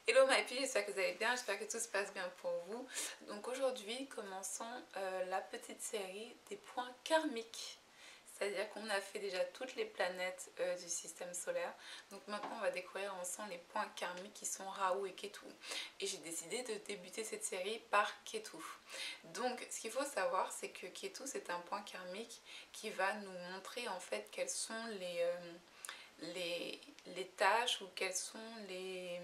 Hello my people, j'espère que vous allez bien, j'espère que tout se passe bien pour vous. Donc aujourd'hui, commençons la petite série des points karmiques. C'est-à-dire qu'on a fait déjà toutes les planètes du système solaire. Donc maintenant, on va découvrir ensemble les points karmiques qui sont Rahu et Ketu. Et j'ai décidé de débuter cette série par Ketu. Donc ce qu'il faut savoir, c'est que Ketu, c'est un point karmique qui va nous montrer en fait quelles sont les tâches ou quelles sont les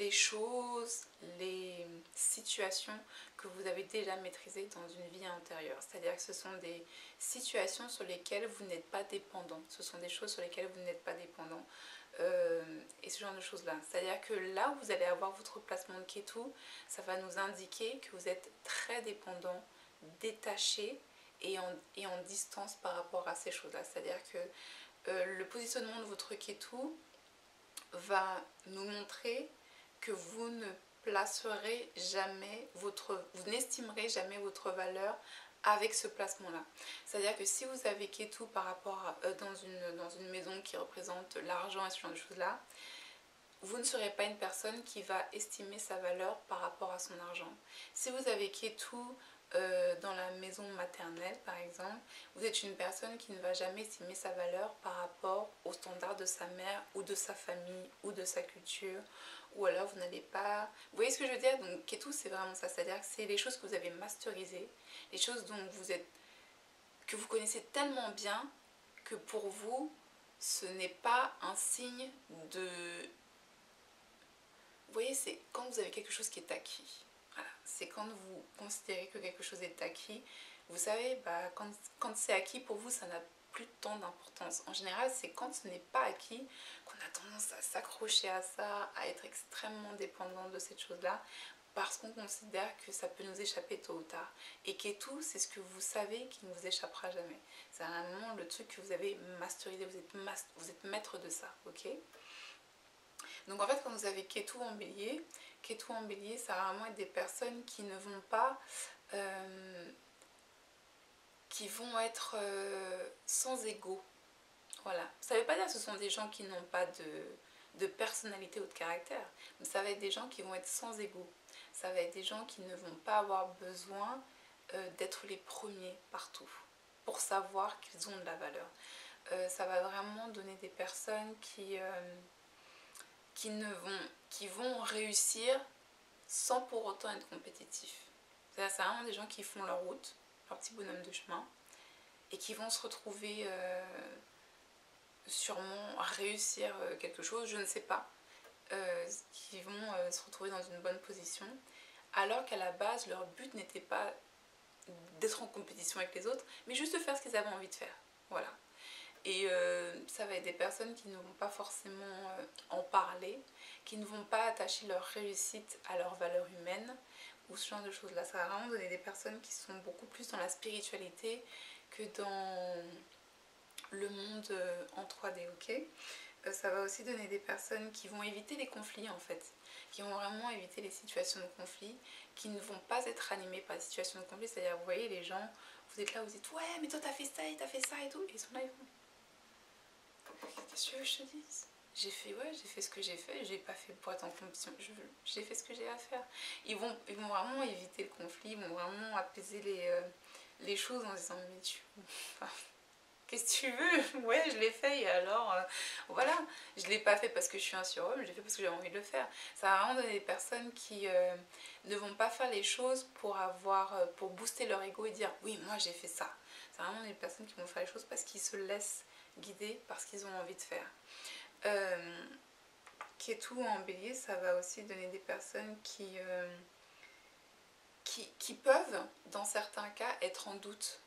choses, les situations que vous avez déjà maîtrisées dans une vie antérieure. C'est-à-dire que ce sont des situations sur lesquelles vous n'êtes pas dépendant. Ce sont des choses sur lesquelles vous n'êtes pas dépendant. Et ce genre de choses-là. C'est-à-dire que là où vous allez avoir votre placement de Ketu, ça va nous indiquer que vous êtes très dépendant, détaché et en distance par rapport à ces choses-là. C'est-à-dire que le positionnement de votre Ketu va nous montrer que vous ne placerez jamais vous n'estimerez jamais votre valeur avec ce placement-là. C'est-à-dire que si vous avez Ketu par rapport à, dans une maison qui représente l'argent et ce genre de choses-là, vous ne serez pas une personne qui va estimer sa valeur par rapport à son argent. Si vous avez Ketu dans la maison maternelle par exemple, vous êtes une personne qui ne va jamais estimer sa valeur par rapport aux standards de sa mère ou de sa famille ou de sa culture, ou alors vous n'allez pas... Vous voyez ce que je veux dire? Donc Ketu, c'est vraiment ça, c'est-à-dire que c'est les choses que vous avez masterisées, les choses dont que vous connaissez tellement bien que pour vous, ce n'est pas un signe de... Vous voyez, c'est quand vous avez quelque chose qui est acquis. Voilà. C'est quand vous considérez que quelque chose est acquis. Vous savez, quand c'est acquis pour vous, ça n'a plus tant d'importance. En général, c'est quand ce n'est pas acquis qu'on a tendance à s'accrocher à ça, à être extrêmement dépendant de cette chose-là, parce qu'on considère que ça peut nous échapper tôt ou tard. Et Ketu, c'est ce que vous savez qui ne vous échappera jamais. C'est vraiment le truc que vous avez masterisé, vous êtes maître de ça, ok? Donc en fait, quand vous avez Ketu en bélier, ça va vraiment être des personnes qui ne vont pas... qui vont être sans ego. Voilà. Ça ne veut pas dire que ce sont des gens qui n'ont pas de personnalité ou de caractère, mais ça va être des gens qui vont être sans ego. Ça va être des gens qui ne vont pas avoir besoin d'être les premiers partout pour savoir qu'ils ont de la valeur. Ça va vraiment donner des personnes qui vont réussir sans pour autant être compétitifs. C'est vraiment des gens qui font leur route, leur petit bonhomme de chemin, et qui vont se retrouver sûrement à réussir quelque chose, je ne sais pas, qui vont se retrouver dans une bonne position, alors qu'à la base, leur but n'était pas d'être en compétition avec les autres, mais juste de faire ce qu'ils avaient envie de faire. Voilà. Et ça va être des personnes qui ne vont pas forcément en parler, qui ne vont pas attacher leur réussite à leur valeur humaine, ou ce genre de choses-là. Ça va vraiment donner des personnes qui sont beaucoup plus dans la spiritualité que dans le monde en 3D, ok? Ça va aussi donner des personnes qui vont éviter les conflits en fait, qui vont vraiment éviter les situations de conflit, qui ne vont pas être animées par les situations de conflit. C'est-à-dire, vous voyez, les gens, vous êtes là, vous dites ouais, mais toi t'as fait ça et t'as fait ça et tout, et ils sont là, ils vont qu'est-ce que tu veux que je te dise? J'ai fait ce que j'ai fait, j'ai pas fait pour être en compétition, j'ai fait ce que j'ai à faire. Ils vont vraiment éviter le conflit, ils vont vraiment apaiser les choses en disant mais enfin, qu'est-ce que tu veux? Ouais, je l'ai fait et alors voilà, je l'ai pas fait parce que je suis un surhomme, je l'ai fait parce que j'ai envie de le faire. Ça va vraiment donner des personnes qui ne vont pas faire les choses pour booster leur ego et dire oui, moi j'ai fait ça. C'est vraiment des personnes qui vont faire les choses parce qu'ils se laissent guider par ce qu'ils ont envie de faire. Ketu en bélier, ça va aussi donner des personnes qui peuvent, dans certains cas, être en doute,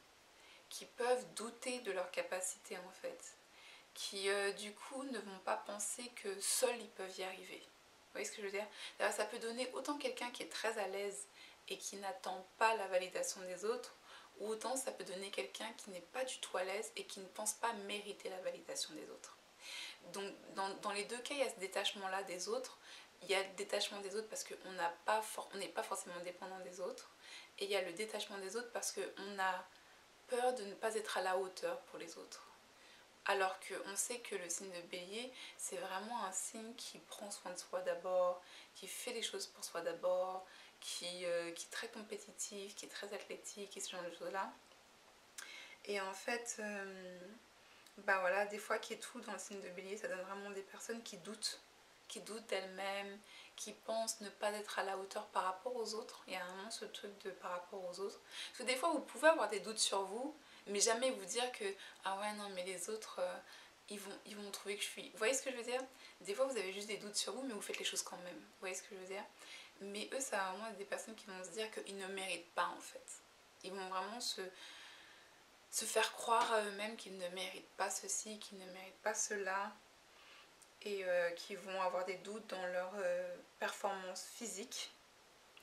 qui peuvent douter de leur capacité en fait, qui du coup ne vont pas penser que seuls ils peuvent y arriver. Vous voyez ce que je veux dire? Ça peut donner autant quelqu'un qui est très à l'aise et qui n'attend pas la validation des autres, ou autant ça peut donner quelqu'un qui n'est pas du tout à l'aise et qui ne pense pas mériter la validation des autres. Donc dans les deux cas, il y a ce détachement-là des autres. Il y a le détachement des autres parce qu'on n'est pas forcément dépendant des autres. Et il y a le détachement des autres parce qu'on a peur de ne pas être à la hauteur pour les autres. Alors qu'on sait que le signe de bélier, c'est vraiment un signe qui prend soin de soi d'abord, qui fait les choses pour soi d'abord, qui est très compétitif, qui est très athlétique et ce genre de choses-là. Et en fait, bah voilà, des fois qui est tout dans le signe de bélier, ça donne vraiment des personnes qui doutent d'elles-mêmes, qui pensent ne pas être à la hauteur par rapport aux autres. Il y a vraiment ce truc de par rapport aux autres. Parce que des fois, vous pouvez avoir des doutes sur vous, mais jamais vous dire que ah ouais, non, mais les autres, ils vont trouver que je suis. Vous voyez ce que je veux dire? Des fois, vous avez juste des doutes sur vous, mais vous faites les choses quand même. Vous voyez ce que je veux dire? Mais eux, ça va vraiment être des personnes qui vont se dire qu'ils ne méritent pas en fait. Ils vont vraiment se faire croire à eux-mêmes qu'ils ne méritent pas ceci, qu'ils ne méritent pas cela, et qui vont avoir des doutes dans leur performance physique,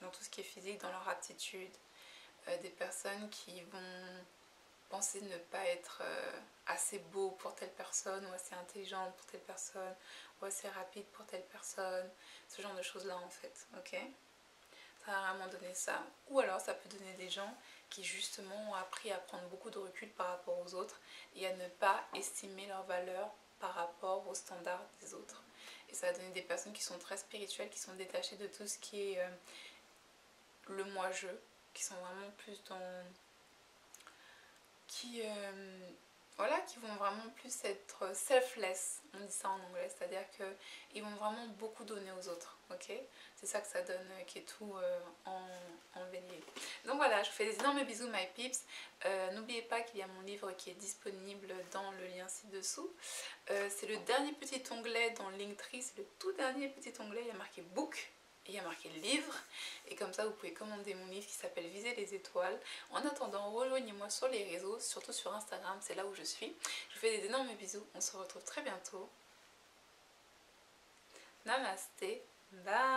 dans tout ce qui est physique, dans leur aptitude. Des personnes qui vont penser ne pas être assez beau pour telle personne, ou assez intelligent pour telle personne, ou assez rapide pour telle personne, ce genre de choses-là en fait, ok? Ça va vraiment donner ça. Ou alors ça peut donner des gens qui justement ont appris à prendre beaucoup de recul par rapport aux autres et à ne pas estimer leur valeur par rapport aux standards des autres. Et ça va donner des personnes qui sont très spirituelles, qui sont détachées de tout ce qui est le moi-je, qui sont vraiment plus dans... voilà, qui vont vraiment plus être selfless, on dit ça en anglais, c'est-à-dire qu'ils vont vraiment beaucoup donner aux autres, ok? C'est ça que ça donne, qui est tout en bélier. Donc voilà, je vous fais des énormes bisous, my peeps. N'oubliez pas qu'il y a mon livre qui est disponible dans le lien ci-dessous. C'est le dernier petit onglet dans Linktree, c'est le tout dernier petit onglet, il y a marqué book. Et il y a marqué livre, et comme ça vous pouvez commander mon livre qui s'appelle Viser les étoiles. En attendant, rejoignez-moi sur les réseaux, surtout sur Instagram, c'est là où je suis. Je vous fais des énormes bisous, on se retrouve très bientôt. Namasté, bye.